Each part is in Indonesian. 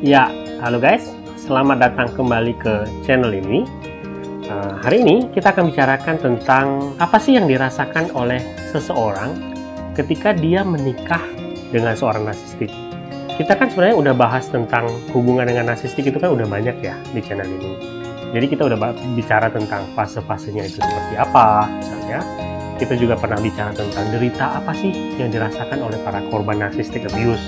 Ya, halo guys, selamat datang kembali ke channel ini. Hari ini kita akan bicarakan tentang apa sih yang dirasakan oleh seseorang ketika dia menikah dengan seorang narsistik. Kita kan sebenarnya udah bahas tentang hubungan dengan narsistik itu kan udah banyak ya di channel ini. Jadi kita udah bicara tentang fase-fasenya itu seperti apa, misalnya. Kita juga pernah bicara tentang derita apa sih yang dirasakan oleh para korban narsistik abuse.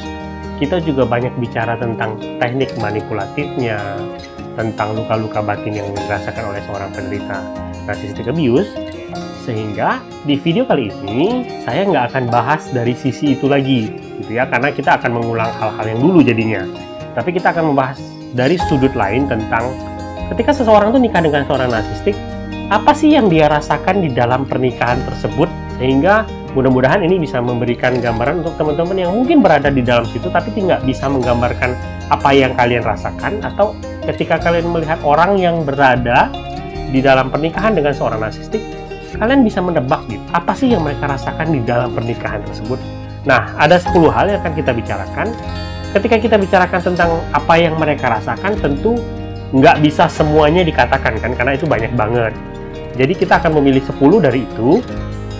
Kita juga banyak bicara tentang teknik manipulatifnya, tentang luka-luka batin yang dirasakan oleh seorang penderita narsistik abuse. Sehingga di video kali ini saya nggak akan bahas dari sisi itu lagi, gitu ya, karena kita akan mengulang hal-hal yang dulu jadinya. Tapi kita akan membahas dari sudut lain tentang ketika seseorang itu nikah dengan seorang narsistik, apa sih yang dia rasakan di dalam pernikahan tersebut, sehingga mudah-mudahan ini bisa memberikan gambaran untuk teman-teman yang mungkin berada di dalam situ tapi tidak bisa menggambarkan apa yang kalian rasakan, atau ketika kalian melihat orang yang berada di dalam pernikahan dengan seorang narsistik, kalian bisa menebak gitu, apa sih yang mereka rasakan di dalam pernikahan tersebut. Nah, ada 10 hal yang akan kita bicarakan. Ketika kita bicarakan tentang apa yang mereka rasakan, tentu nggak bisa semuanya dikatakan kan, karena itu banyak banget. Jadi kita akan memilih 10 dari itu,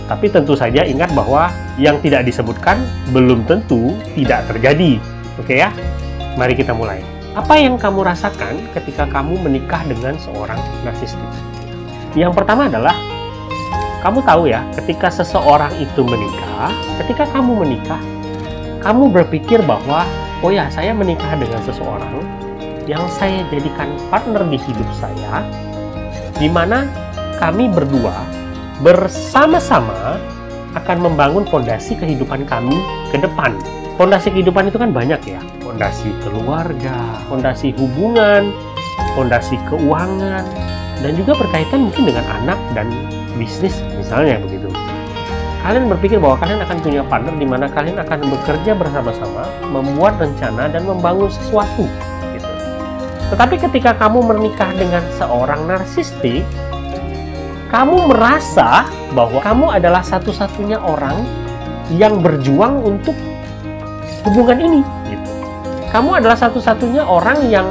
tapi tentu saja ingat bahwa yang tidak disebutkan belum tentu tidak terjadi. Oke ya? Mari kita mulai. Apa yang kamu rasakan ketika kamu menikah dengan seorang narsistik? Yang pertama adalah, kamu tahu ya, ketika seseorang itu menikah, ketika kamu menikah, kamu berpikir bahwa, oh ya, saya menikah dengan seseorang yang saya jadikan partner di hidup saya, di mana kami berdua bersama-sama akan membangun fondasi kehidupan kami ke depan. Fondasi kehidupan itu kan banyak ya, fondasi keluarga, fondasi hubungan, fondasi keuangan, dan juga berkaitan mungkin dengan anak dan bisnis misalnya begitu. Kalian berpikir bahwa kalian akan punya partner di mana kalian akan bekerja bersama-sama, membuat rencana dan membangun sesuatu gitu. Tetapi ketika kamu menikah dengan seorang narsistik, kamu merasa bahwa kamu adalah satu-satunya orang yang berjuang untuk hubungan ini gitu. Kamu adalah satu-satunya orang yang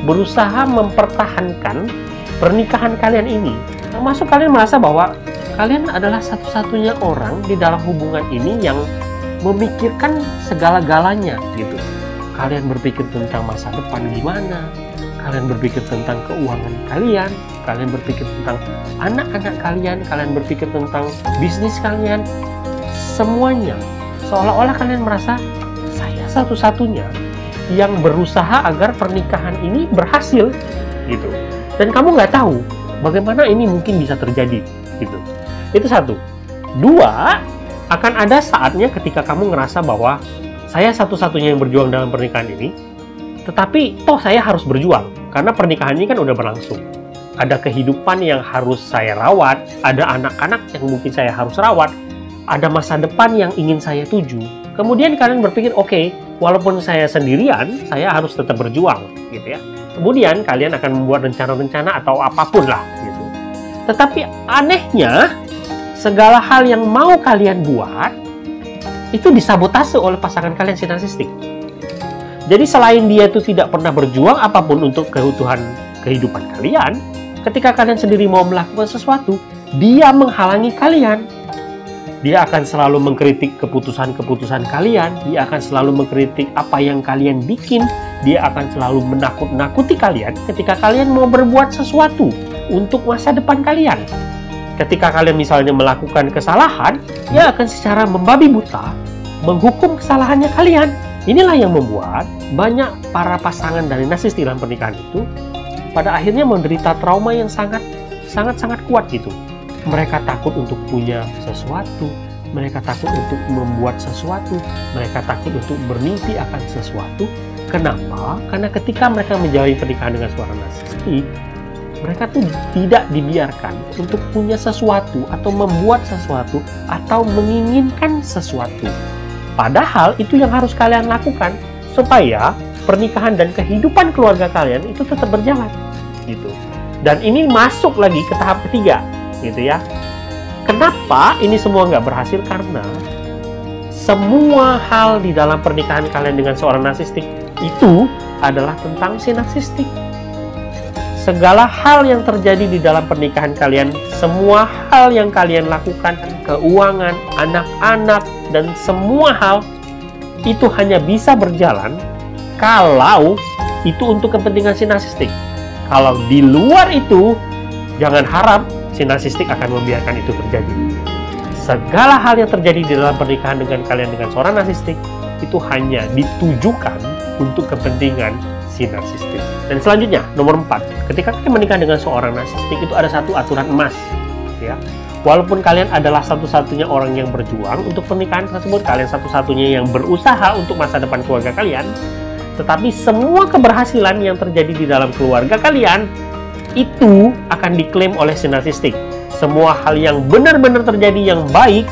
berusaha mempertahankan pernikahan kalian ini. Termasuk kalian merasa bahwa kalian adalah satu-satunya orang di dalam hubungan ini yang memikirkan segala-galanya gitu. Kalian berpikir tentang masa depan gimana, kalian berpikir tentang keuangan kalian, kalian berpikir tentang anak-anak kalian, kalian berpikir tentang bisnis kalian, semuanya. Seolah-olah kalian merasa, saya satu-satunya yang berusaha agar pernikahan ini berhasil gitu. Dan kamu nggak tahu bagaimana ini mungkin bisa terjadi gitu. Itu satu. Dua, akan ada saatnya ketika kamu ngerasa bahwa saya satu-satunya yang berjuang dalam pernikahan ini, tetapi toh saya harus berjuang karena pernikahan ini kan udah berlangsung. Ada kehidupan yang harus saya rawat, ada anak-anak yang mungkin saya harus rawat, ada masa depan yang ingin saya tuju. Kemudian kalian berpikir, oke, walaupun saya sendirian, saya harus tetap berjuang gitu ya. Kemudian kalian akan membuat rencana-rencana atau apapun lah gitu. Tetapi anehnya, segala hal yang mau kalian buat itu disabotase oleh pasangan kalian si narsistik. Jadi selain dia itu tidak pernah berjuang apapun untuk keutuhan kehidupan kalian, ketika kalian sendiri mau melakukan sesuatu, dia menghalangi kalian. Dia akan selalu mengkritik keputusan-keputusan kalian, dia akan selalu mengkritik apa yang kalian bikin, dia akan selalu menakut-nakuti kalian ketika kalian mau berbuat sesuatu untuk masa depan kalian. Ketika kalian misalnya melakukan kesalahan, dia akan secara membabi buta menghukum kesalahannya kalian. Inilah yang membuat banyak para pasangan dari narsis dalam pernikahan itu pada akhirnya menderita trauma yang sangat kuat gitu. Mereka takut untuk punya sesuatu, mereka takut untuk membuat sesuatu, mereka takut untuk bermimpi akan sesuatu. Kenapa? Karena ketika mereka menjalani pernikahan dengan seorang narsistik, mereka tuh tidak dibiarkan untuk punya sesuatu atau membuat sesuatu atau menginginkan sesuatu. Padahal itu yang harus kalian lakukan supaya pernikahan dan kehidupan keluarga kalian itu tetap berjalan gitu. Dan ini masuk lagi ke tahap ketiga gitu ya. Kenapa ini semua nggak berhasil? Karena semua hal di dalam pernikahan kalian dengan seorang narsistik itu adalah tentang si narsistik. Segala hal yang terjadi di dalam pernikahan kalian, semua hal yang kalian lakukan, keuangan, anak-anak, dan semua hal itu hanya bisa berjalan kalau itu untuk kepentingan si narsistik. Kalau di luar itu, jangan harap si narsistik akan membiarkan itu terjadi. Segala hal yang terjadi di dalam pernikahan dengan kalian dengan seorang narsistik itu hanya ditujukan untuk kepentingan si narsistik. Dan selanjutnya, nomor 4, ketika kalian menikah dengan seorang narsistik itu ada satu aturan emas, ya. Walaupun kalian adalah satu-satunya orang yang berjuang untuk pernikahan tersebut, kalian satu-satunya yang berusaha untuk masa depan keluarga kalian, tetapi semua keberhasilan yang terjadi di dalam keluarga kalian itu akan diklaim oleh si narsistik. Semua hal yang benar-benar terjadi yang baik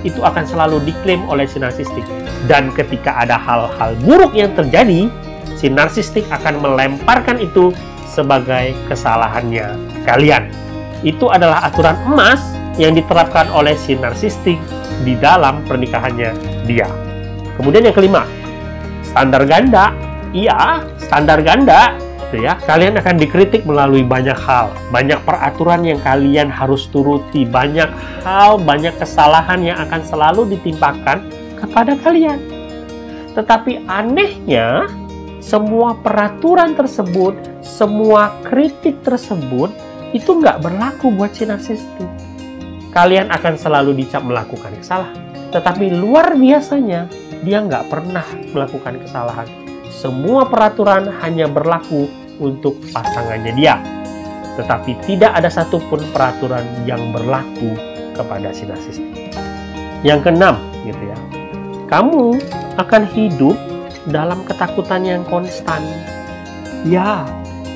itu akan selalu diklaim oleh si narsistik. Dan ketika ada hal-hal buruk yang terjadi, si narsistik akan melemparkan itu sebagai kesalahannya kalian. Itu adalah aturan emas yang diterapkan oleh si narsistik di dalam pernikahannya dia. Kemudian yang kelima, standar ganda. Iya, standar ganda. Ya, kalian akan dikritik melalui banyak hal, banyak peraturan yang kalian harus turuti, banyak hal, banyak kesalahan yang akan selalu ditimpakan kepada kalian. Tetapi anehnya, semua peraturan tersebut, semua kritik tersebut, itu nggak berlaku buat si narsistik. Kalian akan selalu dicap melakukan kesalahan. Tetapi luar biasanya, dia nggak pernah melakukan kesalahan. Semua peraturan hanya berlaku untuk pasangannya dia. Tetapi tidak ada satupun peraturan yang berlaku kepada si narsistik. Yang keenam, gitu ya. Kamu akan hidup dalam ketakutan yang konstan. Ya,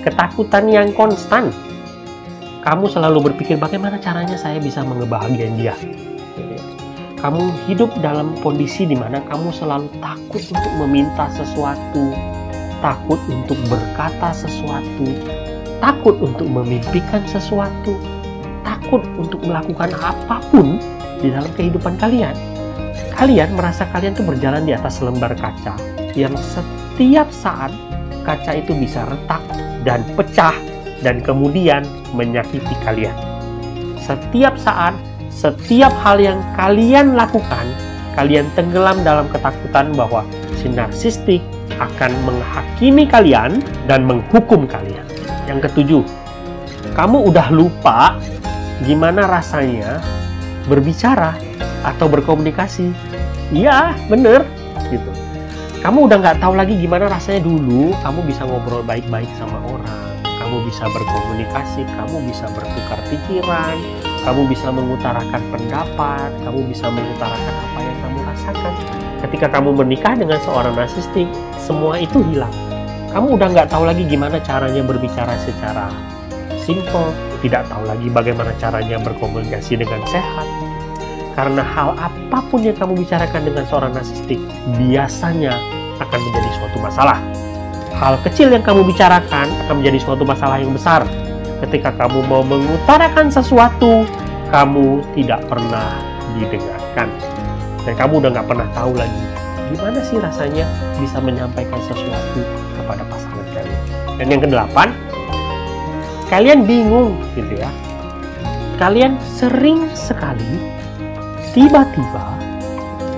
ketakutan yang konstan. Kamu selalu berpikir bagaimana caranya saya bisa mengebahagiakan dia. Kamu hidup dalam kondisi di mana kamu selalu takut untuk meminta sesuatu, takut untuk berkata sesuatu, takut untuk memimpikan sesuatu, takut untuk melakukan apapun di dalam kehidupan kalian. Kalian merasa kalian tuh berjalan di atas lembar kaca yang setiap saat kaca itu bisa retak dan pecah dan kemudian menyakiti kalian. Setiap saat, setiap hal yang kalian lakukan, kalian tenggelam dalam ketakutan bahwa si narsistik akan menghakimi kalian dan menghukum kalian. Yang ketujuh, kamu udah lupa gimana rasanya berbicara atau berkomunikasi. Iya, bener gitu. Kamu udah nggak tahu lagi gimana rasanya dulu kamu bisa ngobrol baik-baik sama orang, kamu bisa berkomunikasi, kamu bisa bertukar pikiran, kamu bisa mengutarakan pendapat, kamu bisa mengutarakan apa yang kamu rasakan. Ketika kamu menikah dengan seorang narsistik, semua itu hilang. Kamu udah nggak tahu lagi gimana caranya berbicara secara simple, tidak tahu lagi bagaimana caranya berkomunikasi dengan sehat. Karena hal apapun yang kamu bicarakan dengan seorang narsistik biasanya akan menjadi suatu masalah. Hal kecil yang kamu bicarakan akan menjadi suatu masalah yang besar. Ketika kamu mau mengutarakan sesuatu, kamu tidak pernah didengarkan. Dan kamu udah nggak pernah tahu lagi gimana sih rasanya bisa menyampaikan sesuatu kepada pasangan kalian. Dan yang kedelapan, kalian bingung gitu ya. Kalian sering sekali tiba-tiba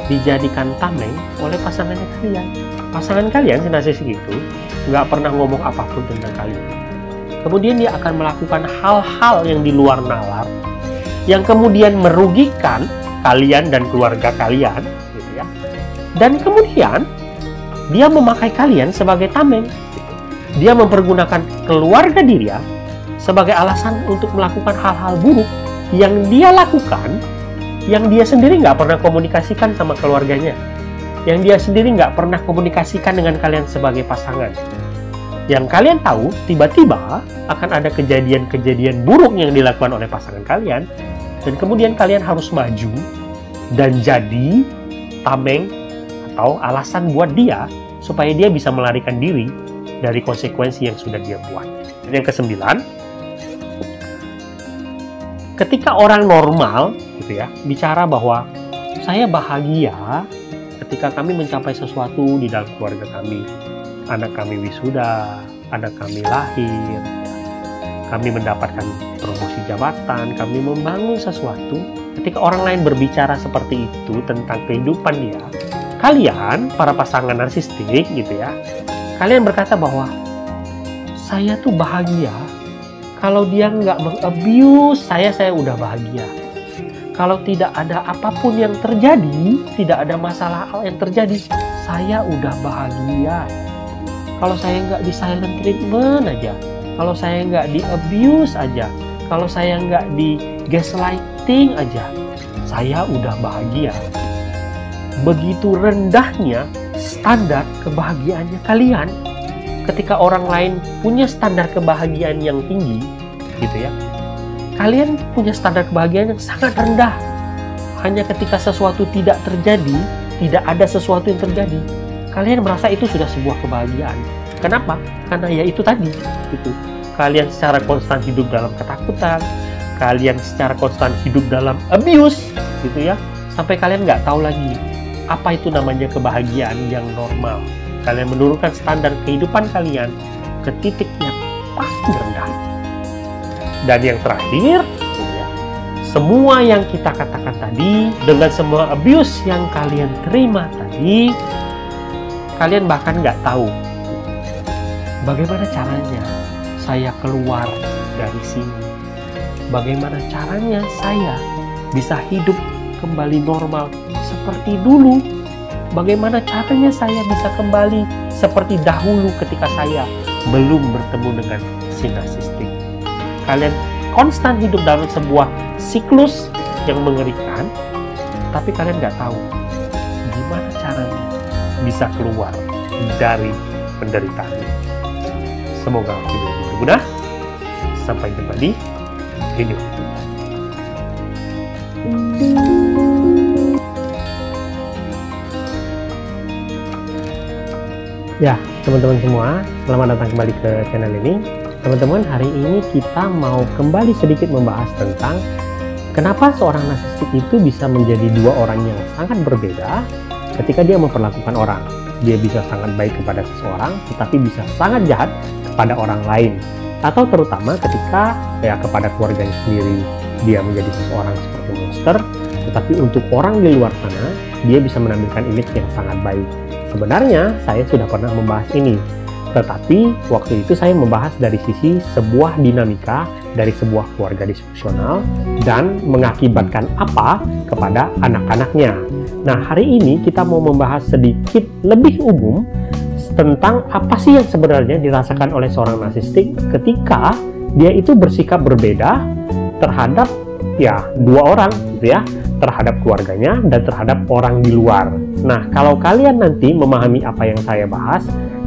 dijadikan tameng oleh pasangannya kalian. Pasangan kalian, si narsistik itu, nggak pernah ngomong apapun tentang kalian. Kemudian dia akan melakukan hal-hal yang di luar nalar, yang kemudian merugikan kalian dan keluarga kalian, gitu ya. Dan kemudian dia memakai kalian sebagai tameng. Gitu. Dia mempergunakan keluarga dia sebagai alasan untuk melakukan hal-hal buruk yang dia lakukan, yang dia sendiri nggak pernah komunikasikan sama keluarganya, yang dia sendiri nggak pernah komunikasikan dengan kalian sebagai pasangan. Yang kalian tahu, tiba-tiba akan ada kejadian-kejadian buruk yang dilakukan oleh pasangan kalian, dan kemudian kalian harus maju dan jadi tameng atau alasan buat dia supaya dia bisa melarikan diri dari konsekuensi yang sudah dia buat. Dan yang kesembilan, ketika orang normal gitu ya bicara bahwa saya bahagia ketika kami mencapai sesuatu di dalam keluarga kami. Anak kami wisuda, anak kami lahir, kami mendapatkan promosi jabatan, kami membangun sesuatu. Ketika orang lain berbicara seperti itu tentang kehidupan dia, kalian, para pasangan narsistik gitu ya, kalian berkata bahwa saya tuh bahagia. Kalau dia nggak meng-abuse saya udah bahagia. Kalau tidak ada apapun yang terjadi, tidak ada masalah yang terjadi, saya udah bahagia. Kalau saya nggak di silent treatment aja, kalau saya nggak di abuse aja, kalau saya nggak di gaslighting aja, saya udah bahagia. Begitu rendahnya standar kebahagiaannya kalian. Ketika orang lain punya standar kebahagiaan yang tinggi, gitu ya, kalian punya standar kebahagiaan yang sangat rendah. Hanya ketika sesuatu tidak terjadi, tidak ada sesuatu yang terjadi, kalian merasa itu sudah sebuah kebahagiaan. Kenapa? Karena ya itu tadi, gitu. Kalian secara konstan hidup dalam ketakutan, kalian secara konstan hidup dalam abuse, gitu ya, sampai kalian nggak tahu lagi apa itu namanya kebahagiaan yang normal. Kalian menurunkan standar kehidupan kalian ke titik yang paling rendah. Dan yang terakhir, ya, semua yang kita katakan tadi, dengan semua abuse yang kalian terima tadi, kalian bahkan nggak tahu bagaimana caranya saya keluar dari sini. Bagaimana caranya saya bisa hidup kembali normal seperti dulu. Bagaimana caranya saya bisa kembali seperti dahulu ketika saya belum bertemu dengan si narsistik. Kalian konstan hidup dalam sebuah siklus yang mengerikan, tapi kalian nggak tahu gimana caranya bisa keluar dari penderitaan. Semoga video ini berguna. Sampai jumpa di video berikutnya. Ya, teman-teman semua, selamat datang kembali ke channel ini. Teman-teman, hari ini kita mau kembali sedikit membahas tentang kenapa seorang narsistik itu bisa menjadi dua orang yang sangat berbeda ketika dia memperlakukan orang. Dia bisa sangat baik kepada seseorang, tetapi bisa sangat jahat kepada orang lain. Atau terutama ketika ya kepada keluarganya sendiri, dia menjadi seseorang seperti monster, tetapi untuk orang di luar sana, dia bisa menampilkan image yang sangat baik. Sebenarnya saya sudah pernah membahas ini, tetapi waktu itu saya membahas dari sisi sebuah dinamika dari sebuah keluarga disfungsional dan mengakibatkan apa kepada anak-anaknya. Nah, hari ini kita mau membahas sedikit lebih umum tentang apa sih yang sebenarnya dirasakan oleh seorang narsistik ketika dia itu bersikap berbeda terhadap ya dua orang gitu ya, terhadap keluarganya dan terhadap orang di luar. Nah, kalau kalian nanti memahami apa yang saya bahas,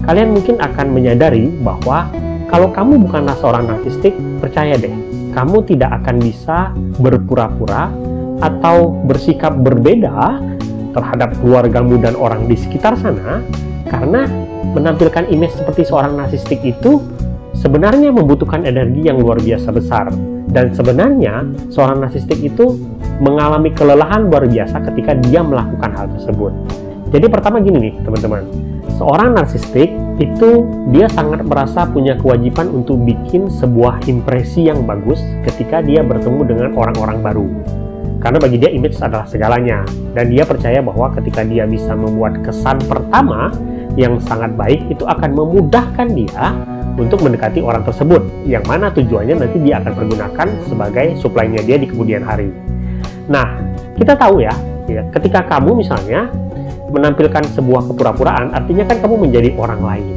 kalian mungkin akan menyadari bahwa kalau kamu bukanlah seorang narsistik, percaya deh, kamu tidak akan bisa berpura-pura atau bersikap berbeda terhadap keluargamu dan orang di sekitar sana, karena menampilkan image seperti seorang narsistik itu sebenarnya membutuhkan energi yang luar biasa besar. Dan sebenarnya seorang narsistik itu mengalami kelelahan luar biasa ketika dia melakukan hal tersebut. Jadi pertama gini nih teman-teman, seorang narsistik itu dia sangat merasa punya kewajiban untuk bikin sebuah impresi yang bagus ketika dia bertemu dengan orang-orang baru. Karena bagi dia image adalah segalanya, dan dia percaya bahwa ketika dia bisa membuat kesan pertama yang sangat baik, itu akan memudahkan dia untuk mendekati orang tersebut, yang mana tujuannya nanti dia akan pergunakan sebagai supply-nya dia di kemudian hari. Nah, kita tahu ya, ketika kamu misalnya menampilkan sebuah kepura-puraan, artinya kan kamu menjadi orang lain.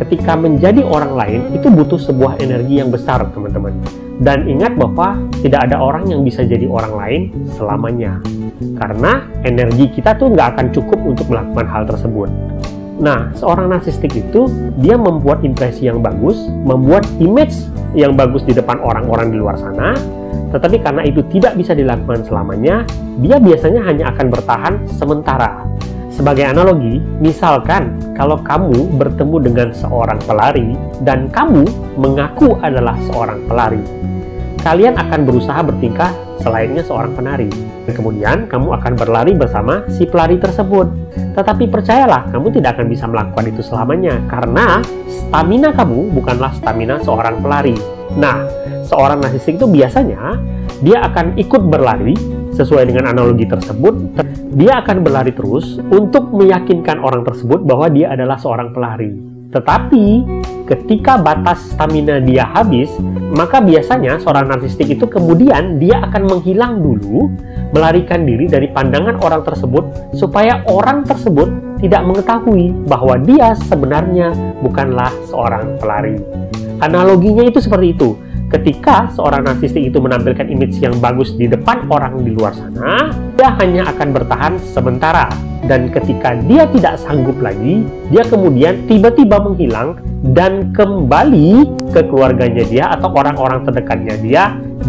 Ketika menjadi orang lain, itu butuh sebuah energi yang besar, teman-teman. Dan ingat bahwa tidak ada orang yang bisa jadi orang lain selamanya. Karena energi kita tuh nggak akan cukup untuk melakukan hal tersebut. Nah, seorang narsistik itu, dia membuat impresi yang bagus, membuat image yang bagus di depan orang-orang di luar sana, tetapi karena itu tidak bisa dilakukan selamanya, dia biasanya hanya akan bertahan sementara. Sebagai analogi, misalkan kalau kamu bertemu dengan seorang pelari dan kamu mengaku adalah seorang pelari, kalian akan berusaha bertingkah selainnya seorang penari. Dan kemudian kamu akan berlari bersama si pelari tersebut. Tetapi percayalah, kamu tidak akan bisa melakukan itu selamanya, karena stamina kamu bukanlah stamina seorang pelari. Nah, seorang narsistik itu biasanya dia akan ikut berlari sesuai dengan analogi tersebut. Dia akan berlari terus untuk meyakinkan orang tersebut bahwa dia adalah seorang pelari. Tetapi ketika batas stamina dia habis, maka biasanya seorang narsistik itu kemudian dia akan menghilang dulu, melarikan diri dari pandangan orang tersebut supaya orang tersebut tidak mengetahui bahwa dia sebenarnya bukanlah seorang pelari. Analoginya itu seperti itu. Ketika seorang narsistik itu menampilkan image yang bagus di depan orang di luar sana, dia hanya akan bertahan sementara. Dan ketika dia tidak sanggup lagi, dia kemudian tiba-tiba menghilang dan kembali ke keluarganya dia atau orang-orang terdekatnya dia,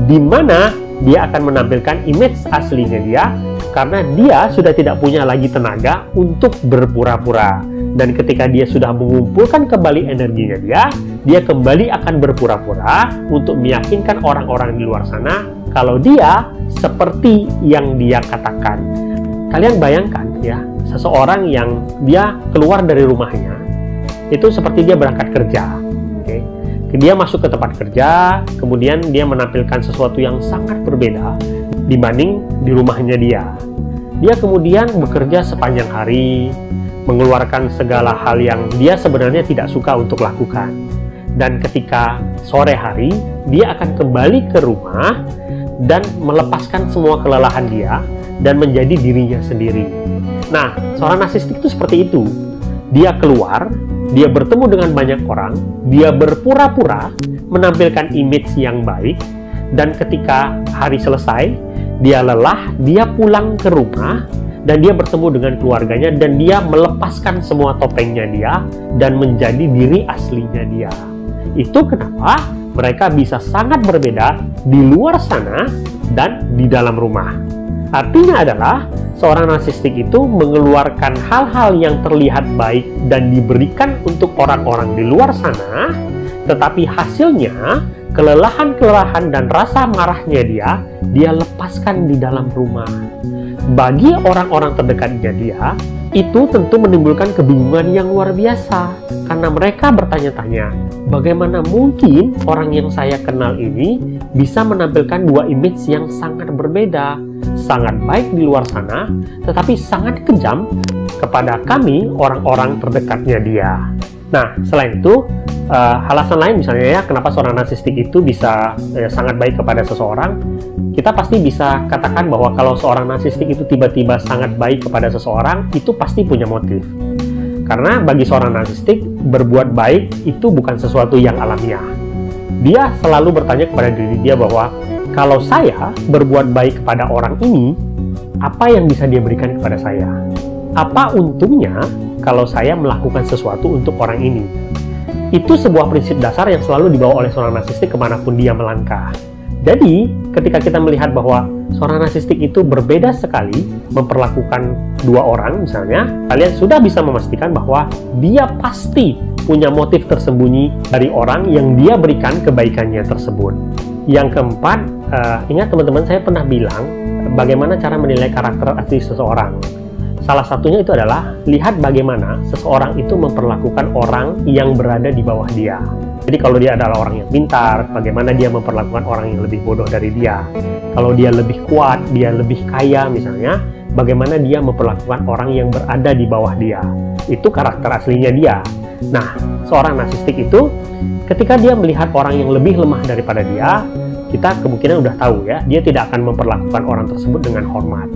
di mana dia akan menampilkan image aslinya dia, karena dia sudah tidak punya lagi tenaga untuk berpura-pura. Dan ketika dia sudah mengumpulkan kembali energinya dia kembali akan berpura-pura untuk meyakinkan orang-orang di luar sana kalau dia seperti yang dia katakan. Kalian bayangkan ya, seseorang yang dia keluar dari rumahnya, itu seperti dia berangkat kerja. Okay? Dia masuk ke tempat kerja, kemudian dia menampilkan sesuatu yang sangat berbeda dibanding di rumahnya dia. Dia kemudian bekerja sepanjang hari, mengeluarkan segala hal yang dia sebenarnya tidak suka untuk lakukan. Dan ketika sore hari, dia akan kembali ke rumah dan melepaskan semua kelelahan dia dan menjadi dirinya sendiri. Nah, seorang narsistik itu seperti itu. Dia keluar, dia bertemu dengan banyak orang, dia berpura-pura menampilkan image yang baik, dan ketika hari selesai, dia lelah, dia pulang ke rumah, dan dia bertemu dengan keluarganya, dan dia melepaskan semua topengnya dia dan menjadi diri aslinya dia. Itu kenapa mereka bisa sangat berbeda di luar sana dan di dalam rumah. Artinya adalah seorang narsistik itu mengeluarkan hal-hal yang terlihat baik dan diberikan untuk orang-orang di luar sana, tetapi hasilnya kelelahan-kelelahan dan rasa marahnya dia lepaskan di dalam rumah. Bagi orang-orang terdekatnya dia, itu tentu menimbulkan kebingungan yang luar biasa, karena mereka bertanya-tanya, bagaimana mungkin orang yang saya kenal ini bisa menampilkan dua image yang sangat berbeda, sangat baik di luar sana, tetapi sangat kejam kepada kami, orang-orang terdekatnya dia. Nah, selain itu, alasan lain misalnya ya, kenapa seorang narsistik itu bisa sangat baik kepada seseorang, kita pasti bisa katakan bahwa kalau seorang narsistik itu tiba-tiba sangat baik kepada seseorang, itu pasti punya motif. Karena bagi seorang narsistik, berbuat baik itu bukan sesuatu yang alamiah. Dia selalu bertanya kepada diri dia bahwa, kalau saya berbuat baik kepada orang ini, apa yang bisa dia berikan kepada saya? Apa untungnya kalau saya melakukan sesuatu untuk orang ini? Itu sebuah prinsip dasar yang selalu dibawa oleh seorang narsistik kemanapun dia melangkah. Jadi, ketika kita melihat bahwa seorang narsistik itu berbeda sekali memperlakukan dua orang misalnya, kalian sudah bisa memastikan bahwa dia pasti punya motif tersembunyi dari orang yang dia berikan kebaikannya tersebut. Yang keempat, ingat teman-teman, saya pernah bilang bagaimana cara menilai karakter asli seseorang. Salah satunya itu adalah lihat bagaimana seseorang itu memperlakukan orang yang berada di bawah dia. Jadi kalau dia adalah orang yang pintar, bagaimana dia memperlakukan orang yang lebih bodoh dari dia. Kalau dia lebih kuat, dia lebih kaya misalnya, bagaimana dia memperlakukan orang yang berada di bawah dia. Itu karakter aslinya dia. Nah, seorang narsistik itu ketika dia melihat orang yang lebih lemah daripada dia, kita kemungkinan udah tahu ya, dia tidak akan memperlakukan orang tersebut dengan hormat.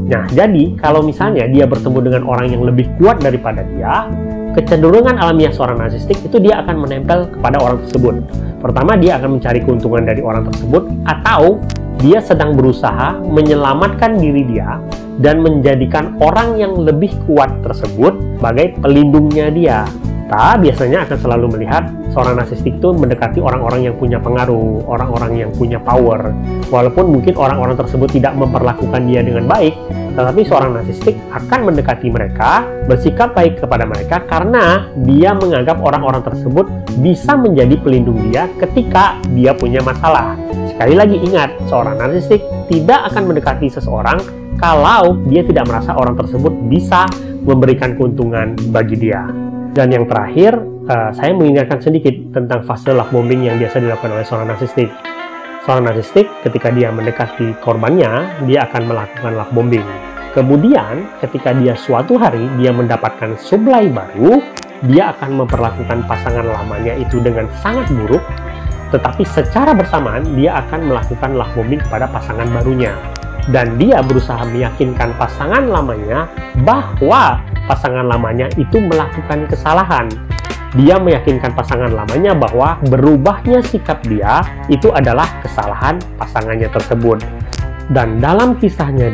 Nah, jadi kalau misalnya dia bertemu dengan orang yang lebih kuat daripada dia, kecenderungan alamiah seorang narsistik itu dia akan menempel kepada orang tersebut. Pertama, dia akan mencari keuntungan dari orang tersebut, atau dia sedang berusaha menyelamatkan diri dia dan menjadikan orang yang lebih kuat tersebut sebagai pelindungnya dia. kita biasanya akan selalu melihat seorang narsistik itu mendekati orang-orang yang punya pengaruh, orang-orang yang punya power. Walaupun mungkin orang-orang tersebut tidak memperlakukan dia dengan baik, tetapi seorang narsistik akan mendekati mereka, bersikap baik kepada mereka karena dia menganggap orang-orang tersebut bisa menjadi pelindung dia ketika dia punya masalah. Sekali lagi ingat, seorang narsistik tidak akan mendekati seseorang kalau dia tidak merasa orang tersebut bisa memberikan keuntungan bagi dia. Dan yang terakhir, saya mengingatkan sedikit tentang fase love bombing yang biasa dilakukan oleh seorang narsistik. Seorang narsistik ketika dia mendekati korbannya, dia akan melakukan love bombing. Kemudian ketika dia suatu hari dia mendapatkan sublai baru, dia akan memperlakukan pasangan lamanya itu dengan sangat buruk, tetapi secara bersamaan dia akan melakukan love bombing kepada pasangan barunya. Dan dia berusaha meyakinkan pasangan lamanya bahwa pasangan lamanya itu melakukan kesalahan. Dia meyakinkan pasangan lamanya bahwa berubahnya sikap dia itu adalah kesalahan pasangannya tersebut. Dan dalam kisahnya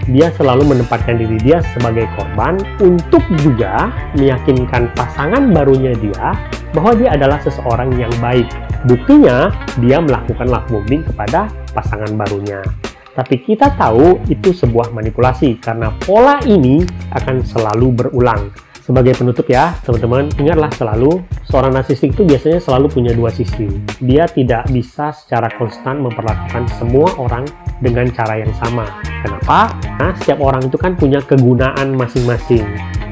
dia selalu menempatkan diri dia sebagai korban untuk juga meyakinkan pasangan barunya dia bahwa dia adalah seseorang yang baik. Buktinya, dia melakukan love bombing kepada pasangan barunya. Tapi kita tahu itu sebuah manipulasi karena pola ini akan selalu berulang. Sebagai penutup ya, teman-teman, ingatlah selalu, seorang narsistik itu biasanya selalu punya dua sisi. Dia tidak bisa secara konstan memperlakukan semua orang dengan cara yang sama. Kenapa? Nah, setiap orang itu kan punya kegunaan masing-masing.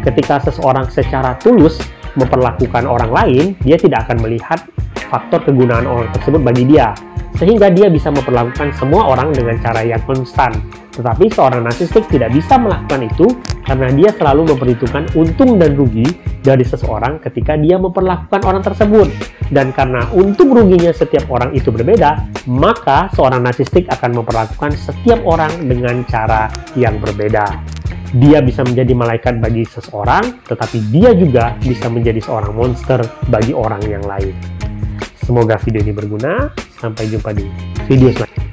Ketika seseorang secara tulus memperlakukan orang lain, dia tidak akan melihat faktor kegunaan orang tersebut bagi dia. Sehingga dia bisa memperlakukan semua orang dengan cara yang konstan. Tetapi seorang narsistik tidak bisa melakukan itu karena dia selalu memperhitungkan untung dan rugi dari seseorang ketika dia memperlakukan orang tersebut. Dan karena untung ruginya setiap orang itu berbeda, maka seorang narsistik akan memperlakukan setiap orang dengan cara yang berbeda. Dia bisa menjadi malaikat bagi seseorang, tetapi dia juga bisa menjadi seorang monster bagi orang yang lain. Semoga video ini berguna. Sampai jumpa di video selanjutnya.